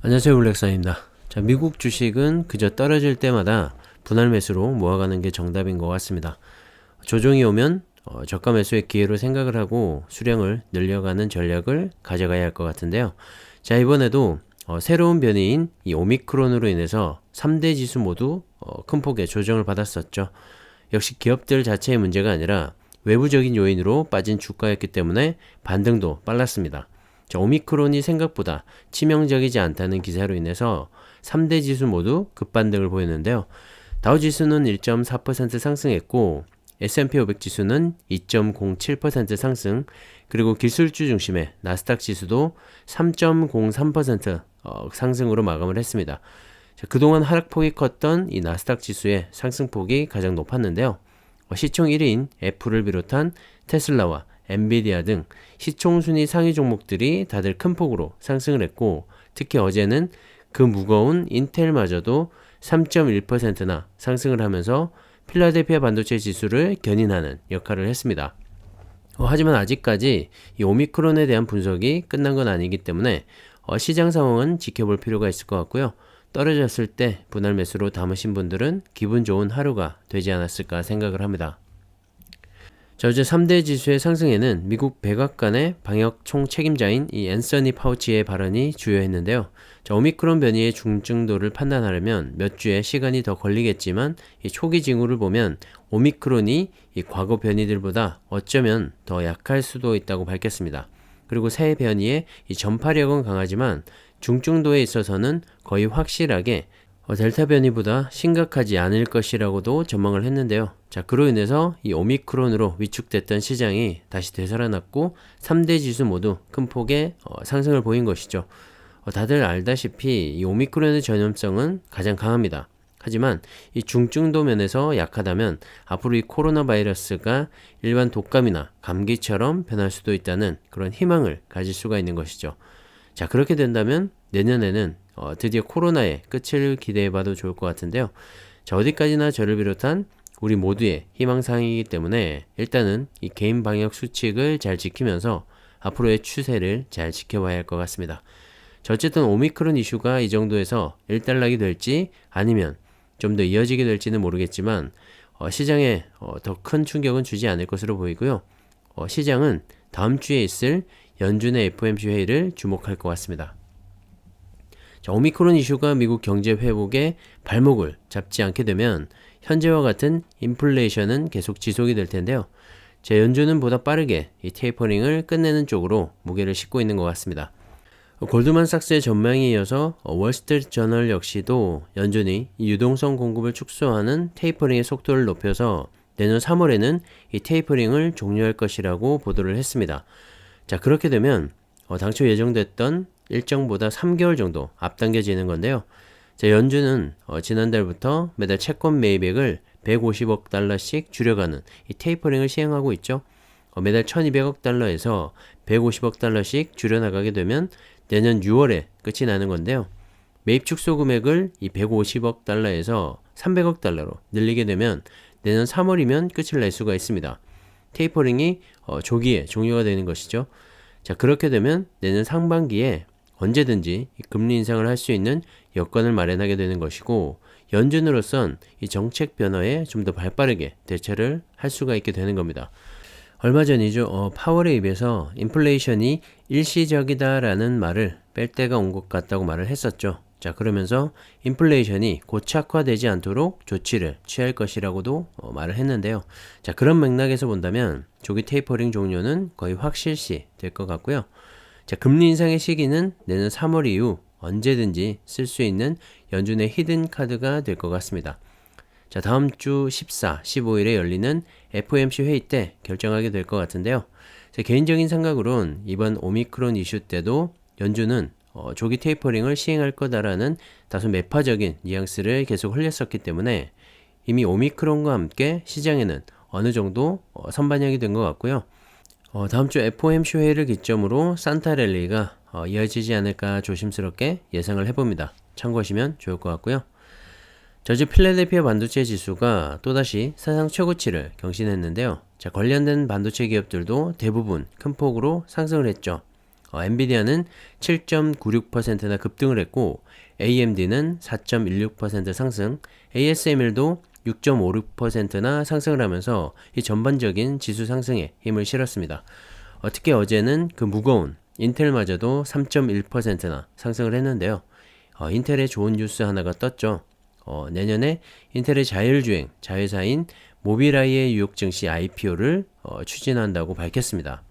안녕하세요, 블랙사입니다. 자, 미국 주식은 그저 떨어질 때마다 분할 매수로 모아가는 게 정답인 것 같습니다. 조정이 오면 저가 매수의 기회로 생각을 하고 수량을 늘려가는 전략을 가져가야 할 것 같은데요. 자, 이번에도 새로운 변이인 이 오미크론으로 인해서 3대 지수 모두 큰 폭의 조정을 받았었죠. 역시 기업들 자체의 문제가 아니라 외부적인 요인으로 빠진 주가였기 때문에 반등도 빨랐습니다. 자, 오미크론이 생각보다 치명적이지 않다는 기사로 인해서 3대 지수 모두 급반등을 보였는데요. 다우지수는 1.4% 상승했고 S&P 500 지수는 2.07% 상승, 그리고 기술주 중심의 나스닥 지수도 3.03% 상승으로 마감을 했습니다. 자, 그동안 하락폭이 컸던 이 나스닥 지수의 상승폭이 가장 높았는데요. 시총 1위인 애플을 비롯한 테슬라와 엔비디아 등 시총 순위 상위 종목들이 다들 큰 폭으로 상승을 했고, 특히 어제는 그 무거운 인텔마저도 3.1%나 상승을 하면서 필라델피아 반도체 지수를 견인하는 역할을 했습니다. 하지만 아직까지 이 오미크론에 대한 분석이 끝난 건 아니기 때문에 시장 상황은 지켜볼 필요가 있을 것 같고요. 떨어졌을 때 분할 매수로 담으신 분들은 기분 좋은 하루가 되지 않았을까 생각을 합니다. 자, 어제 3대 지수의 상승에는 미국 백악관의 방역 총책임자인 이 앤서니 파우치의 발언이 주요했는데요. 자, 오미크론 변이의 중증도를 판단하려면 몇 주의 시간이 더 걸리겠지만 이 초기 징후를 보면 오미크론이 이 과거 변이들보다 어쩌면 더 약할 수도 있다고 밝혔습니다. 그리고 새 변이의 이 전파력은 강하지만 중증도에 있어서는 거의 확실하게 델타 변이보다 심각하지 않을 것이라고도 전망을 했는데요. 자, 그로 인해서 이 오미크론으로 위축됐던 시장이 다시 되살아났고 3대 지수 모두 큰 폭의 상승을 보인 것이죠. 다들 알다시피 이 오미크론의 전염성은 가장 강합니다. 하지만 이 중증도 면에서 약하다면 앞으로 이 코로나 바이러스가 일반 독감이나 감기처럼 변할 수도 있다는 그런 희망을 가질 수가 있는 것이죠. 자, 그렇게 된다면 내년에는 드디어 코로나의 끝을 기대해봐도 좋을 것 같은데요. 자, 어디까지나 저를 비롯한 우리 모두의 희망사항이기 때문에 일단은 이 개인 방역 수칙을 잘 지키면서 앞으로의 추세를 잘 지켜봐야 할 것 같습니다. 자, 어쨌든 오미크론 이슈가 이 정도에서 일단락이 될지 아니면 좀 더 이어지게 될지는 모르겠지만 시장에 더 큰 충격은 주지 않을 것으로 보이고요. 시장은 다음 주에 있을 연준의 FOMC 회의를 주목할 것 같습니다. 자, 오미크론 이슈가 미국 경제 회복에 발목을 잡지 않게 되면 현재와 같은 인플레이션은 계속 지속이 될 텐데요. 제 연준은 보다 빠르게 이 테이퍼링을 끝내는 쪽으로 무게를 싣고 있는 것 같습니다. 골드만삭스의 전망에 이어서 월스트리트 저널 역시도 연준이 유동성 공급을 축소하는 테이퍼링의 속도를 높여서 내년 3월에는 이 테이퍼링을 종료할 것이라고 보도를 했습니다. 자, 그렇게 되면 당초 예정됐던 일정보다 3개월 정도 앞당겨지는 건데요. 자, 연준은 지난달부터 매달 채권 매입액을 150억 달러씩 줄여가는 이 테이퍼링을 시행하고 있죠. 매달 1200억 달러에서 150억 달러씩 줄여나가게 되면 내년 6월에 끝이 나는 건데요. 매입 축소 금액을 이 150억 달러에서 300억 달러로 늘리게 되면 내년 3월이면 끝을 낼 수가 있습니다. 테이퍼링이 조기에 종료가 되는 것이죠. 자, 그렇게 되면 내년 상반기에 언제든지 금리 인상을 할 수 있는 여건을 마련하게 되는 것이고, 연준으로선 이 정책 변화에 좀 더 발빠르게 대처를 할 수가 있게 되는 겁니다. 얼마 전이죠. 파월의 입에서 인플레이션이 일시적이다라는 말을 뺄 때가 온 것 같다고 말을 했었죠. 자, 그러면서 인플레이션이 고착화되지 않도록 조치를 취할 것이라고도 말을 했는데요. 자, 그런 맥락에서 본다면 조기 테이퍼링 종료는 거의 확실시 될 것 같고요. 자, 금리 인상의 시기는 내년 3월 이후 언제든지 쓸 수 있는 연준의 히든 카드가 될 것 같습니다. 자, 다음 주 14, 15일에 열리는 FOMC 회의 때 결정하게 될 것 같은데요. 제 개인적인 생각으론 이번 오미크론 이슈 때도 연준은 조기 테이퍼링을 시행할 거다라는 다소 매파적인 뉘앙스를 계속 흘렸었기 때문에 이미 오미크론과 함께 시장에는 어느 정도 선반영이 된 것 같고요. 다음 주 FOMC 회의를 기점으로 산타 랠리가 이어지지 않을까 조심스럽게 예상을 해봅니다. 참고하시면 좋을 것 같고요. 어제 필라델피아 반도체 지수가 또다시 사상 최고치를 경신했는데요. 자, 관련된 반도체 기업들도 대부분 큰 폭으로 상승을 했죠. 엔비디아는 7.96%나 급등을 했고 AMD는 4.16% 상승, ASML도 6.56%나 상승을 하면서 이 전반적인 지수 상승에 힘을 실었습니다. 특히 어제는 그 무거운 인텔마저도 3.1%나 상승을 했는데요. 인텔의 좋은 뉴스 하나가 떴죠. 내년에 인텔의 자율주행 자회사인 모빌아이의 뉴욕 증시 IPO를 추진한다고 밝혔습니다.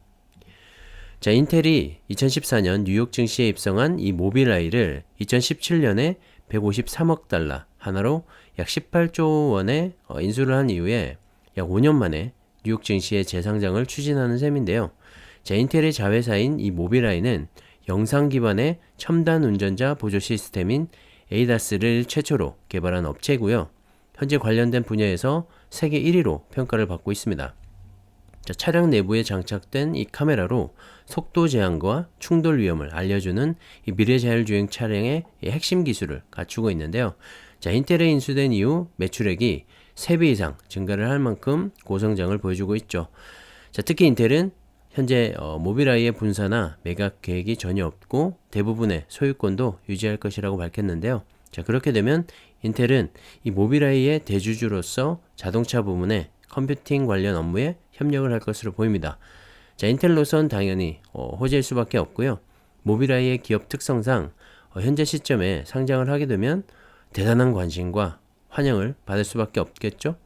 자, 인텔이 2014년 뉴욕 증시에 입성한 이 모빌아이를 2017년에 153억 달러 하나로 약 18조 원에 인수를 한 이후에 약 5년 만에 뉴욕 증시의 재상장을 추진하는 셈인데요. 자, 인텔의 자회사인 이 모빌아이는 영상 기반의 첨단 운전자 보조 시스템인 ADAS를 최초로 개발한 업체고요. 현재 관련된 분야에서 세계 1위로 평가를 받고 있습니다. 자, 차량 내부에 장착된 이 카메라로 속도 제한과 충돌 위험을 알려주는 이 미래 자율주행 차량의 핵심 기술을 갖추고 있는데요. 자, 인텔에 인수된 이후 매출액이 3배 이상 증가를 할 만큼 고성장을 보여주고 있죠. 자, 특히 인텔은 현재 모빌아이의 분사나 매각 계획이 전혀 없고 대부분의 소유권도 유지할 것이라고 밝혔는데요. 자, 그렇게 되면 인텔은 이 모빌아이의 대주주로서 자동차 부문의 컴퓨팅 관련 업무에 협력을 할 것으로 보입니다. 자, 인텔로선 당연히 호재일 수밖에 없고요. 모빌아이의 기업 특성상 현재 시점에 상장을 하게 되면 대단한 관심과 환영을 받을 수밖에 없겠죠.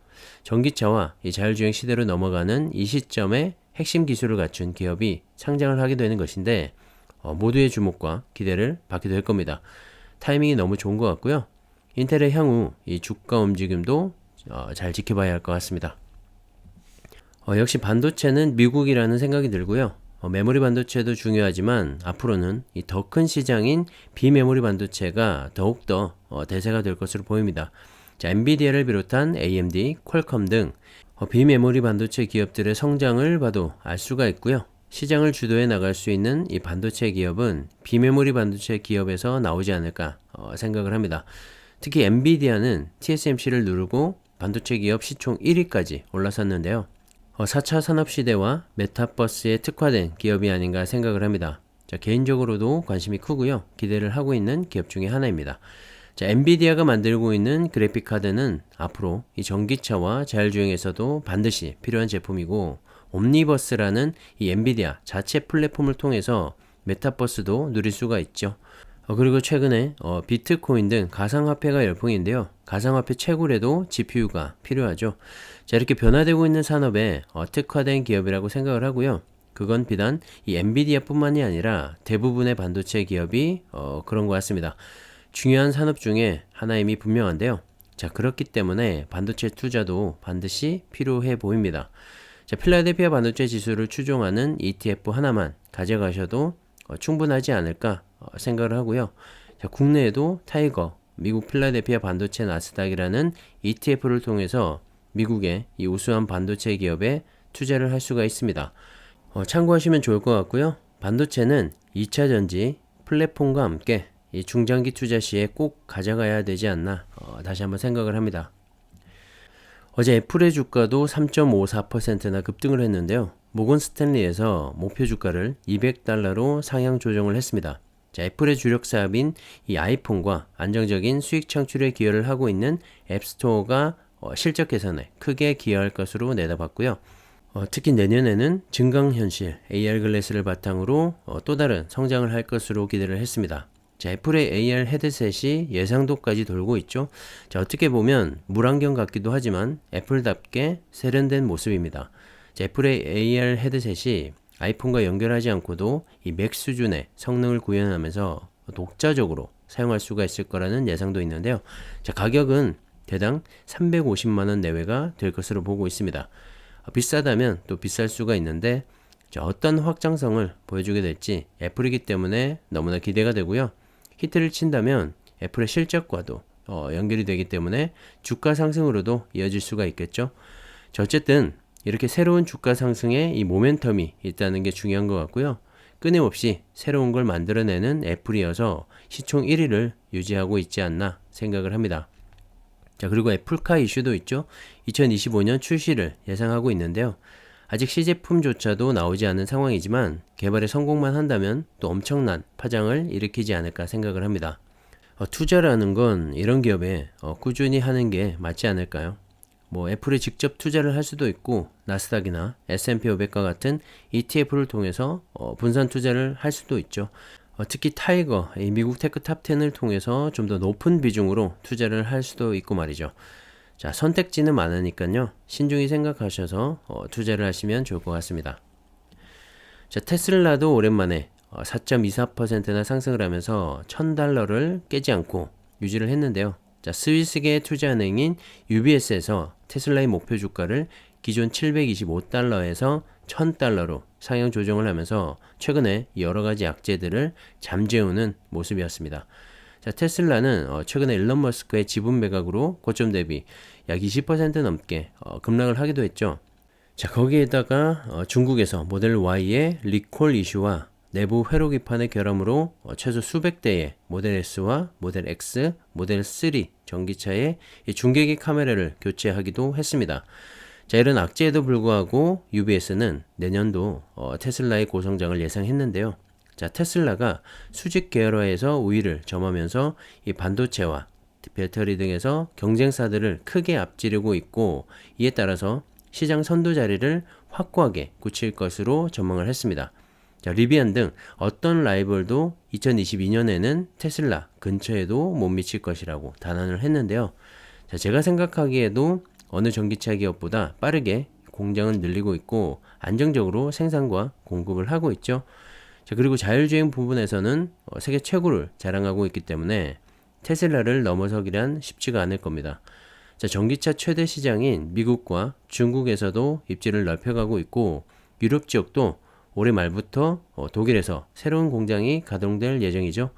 전기차와 이 자율주행 시대로 넘어가는 이 시점에 핵심 기술을 갖춘 기업이 상장을 하게 되는 것인데 모두의 주목과 기대를 받게 될 겁니다. 타이밍이 너무 좋은 것 같고요. 인텔의 향후 이 주가 움직임도 잘 지켜봐야 할 것 같습니다. 역시 반도체는 미국이라는 생각이 들고요. 메모리 반도체도 중요하지만 앞으로는 이 더 큰 시장인 비메모리 반도체가 더욱더 대세가 될 것으로 보입니다. 자, 엔비디아를 비롯한 AMD, 퀄컴 등 비메모리 반도체 기업들의 성장을 봐도 알 수가 있고요. 시장을 주도해 나갈 수 있는 이 반도체 기업은 비메모리 반도체 기업에서 나오지 않을까 생각을 합니다. 특히 엔비디아는 TSMC를 누르고 반도체 기업 시총 1위까지 올라섰는데요. 4차 산업시대와 메타버스에 특화된 기업이 아닌가 생각을 합니다. 자, 개인적으로도 관심이 크고요. 기대를 하고 있는 기업 중에 하나입니다. 자, 엔비디아가 만들고 있는 그래픽카드는 앞으로 이 전기차와 자율주행에서도 반드시 필요한 제품이고 옴니버스라는 이 엔비디아 자체 플랫폼을 통해서 메타버스도 누릴 수가 있죠. 그리고 최근에 비트코인 등 가상화폐가 열풍인데요. 가상화폐 채굴에도 GPU가 필요하죠. 자, 이렇게 변화되고 있는 산업에 특화된 기업이라고 생각을 하고요. 그건 비단 이 엔비디아 뿐만이 아니라 대부분의 반도체 기업이 그런 것 같습니다. 중요한 산업 중에 하나임이 분명한데요. 자, 그렇기 때문에 반도체 투자도 반드시 필요해 보입니다. 자, 필라델피아 반도체 지수를 추종하는 ETF 하나만 가져가셔도 충분하지 않을까 생각을 하고요. 자, 국내에도 타이거, 미국 필라델피아 반도체 나스닥이라는 ETF를 통해서 미국의 이 우수한 반도체 기업에 투자를 할 수가 있습니다. 참고하시면 좋을 것 같고요. 반도체는 2차 전지 플랫폼과 함께 이 중장기 투자 시에 꼭 가져가야 되지 않나 다시 한번 생각을 합니다. 어제 애플의 주가도 3.54%나 급등을 했는데요. 모건 스탠리에서 목표 주가를 200달러로 상향 조정을 했습니다. 자, 애플의 주력 사업인 이 아이폰과 안정적인 수익 창출에 기여를 하고 있는 앱스토어가 실적 개선에 크게 기여할 것으로 내다봤고요. 특히 내년에는 증강현실 AR 글래스를 바탕으로 또 다른 성장을 할 것으로 기대를 했습니다. 자, 애플의 AR 헤드셋이 예상도까지 돌고 있죠. 자, 어떻게 보면 물안경 같기도 하지만 애플답게 세련된 모습입니다. 자, 애플의 AR 헤드셋이 아이폰과 연결하지 않고도 이 맥 수준의 성능을 구현하면서 독자적으로 사용할 수가 있을 거라는 예상도 있는데요. 자, 가격은 대당 350만원 내외가 될 것으로 보고 있습니다. 비싸다면 또 비쌀 수가 있는데 자, 어떤 확장성을 보여주게 될지 애플이기 때문에 너무나 기대가 되고요. 히트를 친다면 애플의 실적과도 연결이 되기 때문에 주가 상승으로도 이어질 수가 있겠죠. 자, 어쨌든 이렇게 새로운 주가 상승에 이 모멘텀이 있다는 게 중요한 것 같고요. 끊임없이 새로운 걸 만들어내는 애플이어서 시총 1위를 유지하고 있지 않나 생각을 합니다. 자, 그리고 애플카 이슈도 있죠. 2025년 출시를 예상하고 있는데요. 아직 시제품조차도 나오지 않은 상황이지만 개발에 성공만 한다면 또 엄청난 파장을 일으키지 않을까 생각을 합니다. 투자라는 건 이런 기업에 꾸준히 하는 게 맞지 않을까요? 뭐 애플에 직접 투자를 할 수도 있고 나스닥이나 S&P 500과 같은 ETF를 통해서 분산 투자를 할 수도 있죠. 특히 타이거, 이 미국 테크 탑 10을 통해서 좀 더 높은 비중으로 투자를 할 수도 있고 말이죠. 자, 선택지는 많으니까요. 신중히 생각하셔서 투자를 하시면 좋을 것 같습니다. 자, 테슬라도 오랜만에 4.24%나 상승을 하면서 $1,000를 깨지 않고 유지를 했는데요. 자, 스위스계 투자은행인 UBS에서 테슬라의 목표 주가를 기존 $725에서 $1,000로 상향 조정을 하면서 최근에 여러 가지 악재들을 잠재우는 모습이었습니다. 자, 테슬라는 최근에 일론 머스크의 지분 매각으로 고점 대비 약 20% 넘게 급락을 하기도 했죠. 자, 거기에다가 중국에서 모델 Y의 리콜 이슈와 내부 회로 기판의 결함으로 최소 수백 대의 모델 S와 모델 X, 모델 3 전기차의 중계기 카메라를 교체하기도 했습니다. 자, 이런 악재에도 불구하고 UBS는 내년도 테슬라의 고성장을 예상했는데요. 자, 테슬라가 수직 계열화에서 우위를 점하면서 이 반도체와 배터리 등에서 경쟁사들을 크게 앞지르고 있고, 이에 따라서 시장 선도 자리를 확고하게 굳힐 것으로 전망을 했습니다. 자, 리비안 등 어떤 라이벌도 2022년에는 테슬라 근처에도 못 미칠 것이라고 단언을 했는데요. 자, 제가 생각하기에도 어느 전기차 기업보다 빠르게 공장을 늘리고 있고 안정적으로 생산과 공급을 하고 있죠. 자, 그리고 자율주행 부분에서는 세계 최고를 자랑하고 있기 때문에 테슬라를 넘어서기란 쉽지가 않을 겁니다. 자, 전기차 최대 시장인 미국과 중국에서도 입지를 넓혀가고 있고 유럽 지역도 올해 말부터 독일에서 새로운 공장이 가동될 예정이죠.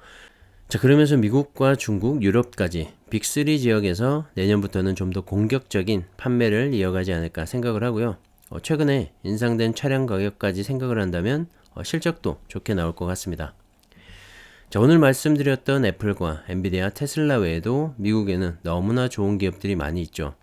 자, 그러면서 미국과 중국, 유럽까지 빅3 지역에서 내년부터는 좀 더 공격적인 판매를 이어가지 않을까 생각을 하고요. 최근에 인상된 차량 가격까지 생각을 한다면 실적도 좋게 나올 것 같습니다. 자, 오늘 말씀드렸던 애플과 엔비디아, 테슬라 외에도 미국에는 너무나 좋은 기업들이 많이 있죠.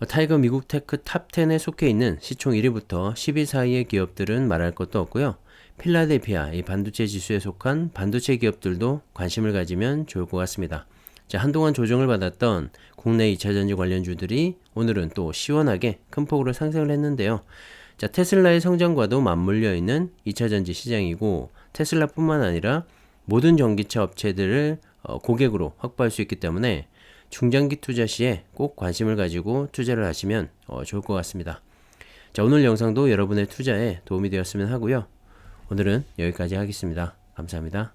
타이거 미국 테크 탑 10에 속해 있는 시총 1위부터 10위 사이의 기업들은 말할 것도 없고요. 필라델피아 이 반도체 지수에 속한 반도체 기업들도 관심을 가지면 좋을 것 같습니다. 자, 한동안 조정을 받았던 국내 2차전지 관련주들이 오늘은 또 시원하게 큰 폭으로 상승을 했는데요. 자, 테슬라의 성장과도 맞물려 있는 2차전지 시장이고 테슬라뿐만 아니라 모든 전기차 업체들을 고객으로 확보할 수 있기 때문에 중장기 투자 시에 꼭 관심을 가지고 투자를 하시면 좋을 것 같습니다. 자, 오늘 영상도 여러분의 투자에 도움이 되었으면 하고요. 오늘은 여기까지 하겠습니다. 감사합니다.